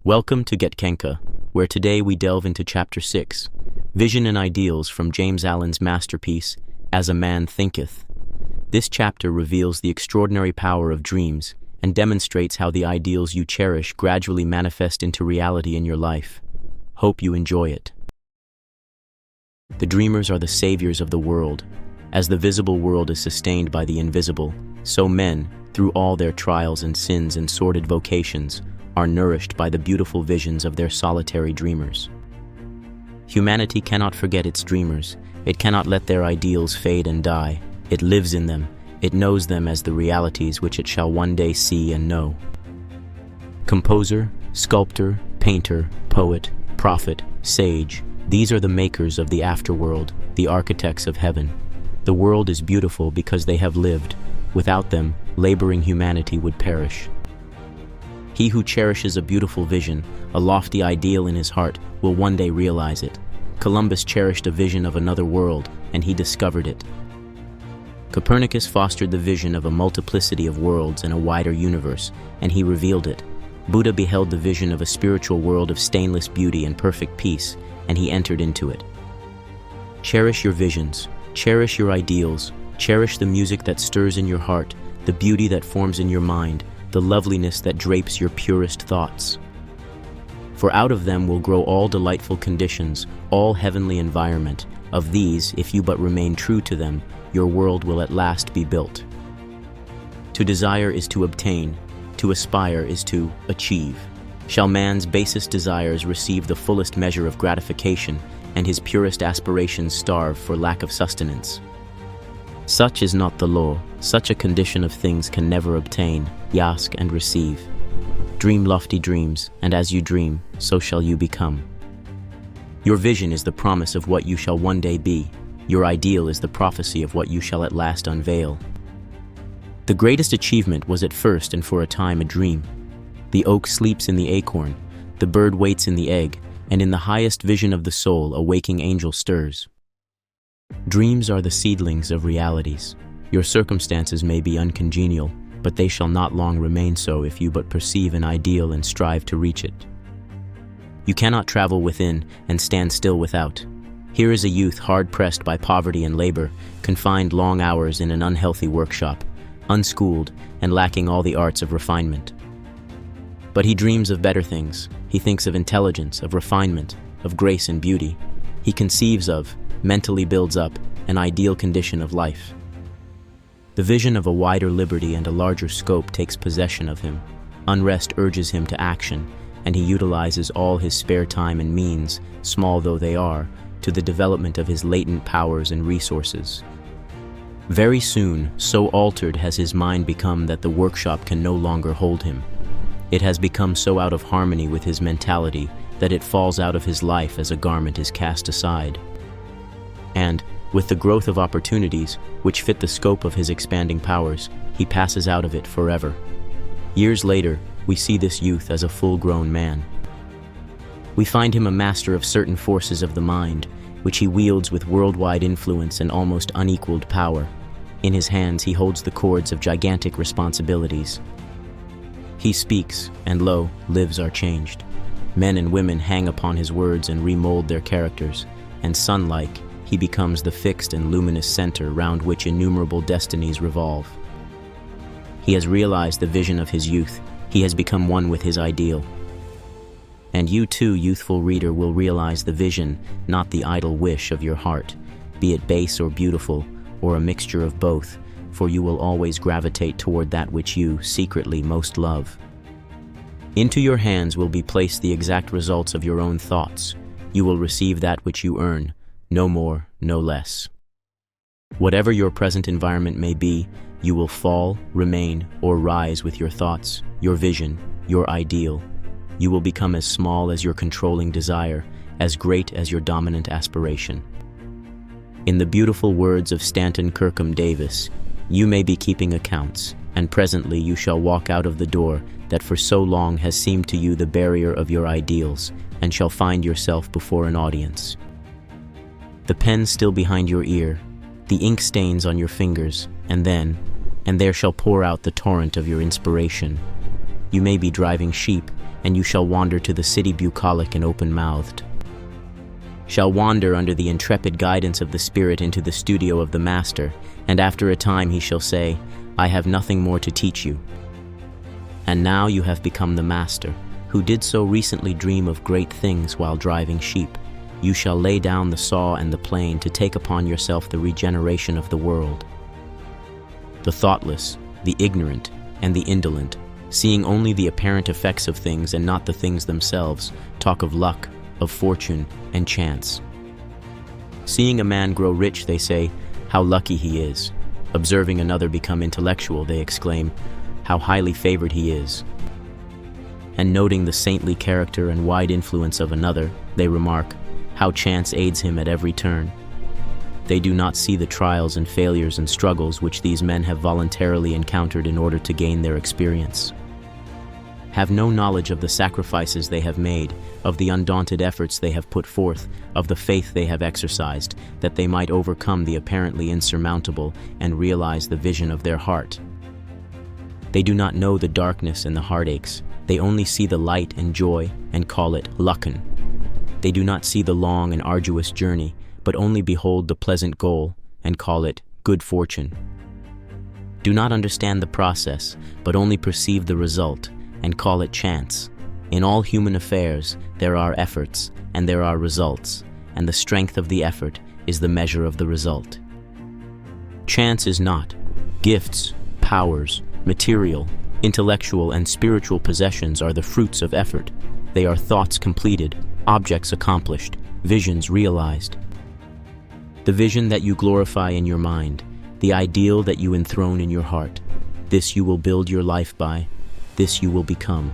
Welcome to Get Kenka, where today we delve into Chapter 6, Vision and Ideals from James Allen's masterpiece, As a Man Thinketh. This chapter reveals the extraordinary power of dreams and demonstrates how the ideals you cherish gradually manifest into reality in your life. Hope you enjoy it. The dreamers are the saviors of the world. As the visible world is sustained by the invisible, so men, through all their trials and sins and sordid vocations, are nourished by the beautiful visions of their solitary dreamers. Humanity cannot forget its dreamers. It cannot let their ideals fade and die. It lives in them. It knows them as the realities which it shall one day see and know. Composer, sculptor, painter, poet, prophet, sage, these are the makers of the afterworld, the architects of heaven. The world is beautiful because they have lived. Without them, laboring humanity would perish. He who cherishes a beautiful vision, a lofty ideal in his heart, will one day realize it. Columbus cherished a vision of another world, and he discovered it. Copernicus fostered the vision of a multiplicity of worlds and a wider universe, and he revealed it. Buddha beheld the vision of a spiritual world of stainless beauty and perfect peace, and he entered into it. Cherish your visions, cherish your ideals, cherish the music that stirs in your heart, the beauty that forms in your mind, the loveliness that drapes your purest thoughts. For out of them will grow all delightful conditions, all heavenly environment. Of these, if you but remain true to them, your world will at last be built. To desire is to obtain, to aspire is to achieve. Shall man's basest desires receive the fullest measure of gratification, and his purest aspirations starve for lack of sustenance? Such is not the law. Such a condition of things can never obtain, ask and receive. Dream lofty dreams, and as you dream, so shall you become. Your vision is the promise of what you shall one day be. Your ideal is the prophecy of what you shall at last unveil. The greatest achievement was at first and for a time a dream. The oak sleeps in the acorn, the bird waits in the egg, and in the highest vision of the soul a waking angel stirs. Dreams are the seedlings of realities. Your circumstances may be uncongenial, but they shall not long remain so if you but perceive an ideal and strive to reach it. You cannot travel within and stand still without. Here is a youth hard-pressed by poverty and labor, confined long hours in an unhealthy workshop, unschooled and lacking all the arts of refinement. But he dreams of better things. He thinks of intelligence, of refinement, of grace and beauty. He conceives of, mentally builds up, an ideal condition of life. The vision of a wider liberty and a larger scope takes possession of him. Unrest urges him to action, and he utilizes all his spare time and means, small though they are, to the development of his latent powers and resources. Very soon, so altered has his mind become that the workshop can no longer hold him. It has become so out of harmony with his mentality that it falls out of his life as a garment is cast aside. And, with the growth of opportunities, which fit the scope of his expanding powers, he passes out of it forever. Years later, we see this youth as a full-grown man. We find him a master of certain forces of the mind, which he wields with worldwide influence and almost unequaled power. In his hands he holds the cords of gigantic responsibilities. He speaks, and lo, lives are changed. Men and women hang upon his words and remold their characters, and sun-like, he becomes the fixed and luminous center round which innumerable destinies revolve. He has realized the vision of his youth. He has become one with his ideal. And you too, youthful reader, will realize the vision, not the idle wish of your heart, be it base or beautiful, or a mixture of both, for you will always gravitate toward that which you, secretly, most love. Into your hands will be placed the exact results of your own thoughts. You will receive that which you earn, no more, no less. Whatever your present environment may be, you will fall, remain, or rise with your thoughts, your vision, your ideal. You will become as small as your controlling desire, as great as your dominant aspiration. In the beautiful words of Stanton Kirkham Davis, you may be keeping accounts, and presently you shall walk out of the door that for so long has seemed to you the barrier of your ideals, and shall find yourself before an audience. The pen still behind your ear, the ink stains on your fingers, and there shall pour out the torrent of your inspiration. You may be driving sheep, and you shall wander to the city bucolic and open-mouthed. Shall wander under the intrepid guidance of the Spirit into the studio of the Master, and after a time he shall say, I have nothing more to teach you. And now you have become the Master, who did so recently dream of great things while driving sheep. You shall lay down the saw and the plane to take upon yourself the regeneration of the world. The thoughtless, the ignorant, and the indolent, seeing only the apparent effects of things and not the things themselves, talk of luck, of fortune, and chance. Seeing a man grow rich, they say, how lucky he is. Observing another become intellectual, they exclaim, how highly favored he is. And noting the saintly character and wide influence of another, they remark, how chance aids him at every turn. They do not see the trials and failures and struggles which these men have voluntarily encountered in order to gain their experience. Have no knowledge of the sacrifices they have made, of the undaunted efforts they have put forth, of the faith they have exercised, that they might overcome the apparently insurmountable and realize the vision of their heart. They do not know the darkness and the heartaches. They only see the light and joy and call it lucken. They do not see the long and arduous journey, but only behold the pleasant goal and call it good fortune. Do not understand the process, but only perceive the result and call it chance. In all human affairs, there are efforts and there are results, and the strength of the effort is the measure of the result. Chance is not. Gifts, powers, material, intellectual, and spiritual possessions are the fruits of effort. They are thoughts completed, objects accomplished, visions realized. The vision that you glorify in your mind, the ideal that you enthrone in your heart, this you will build your life by, this you will become.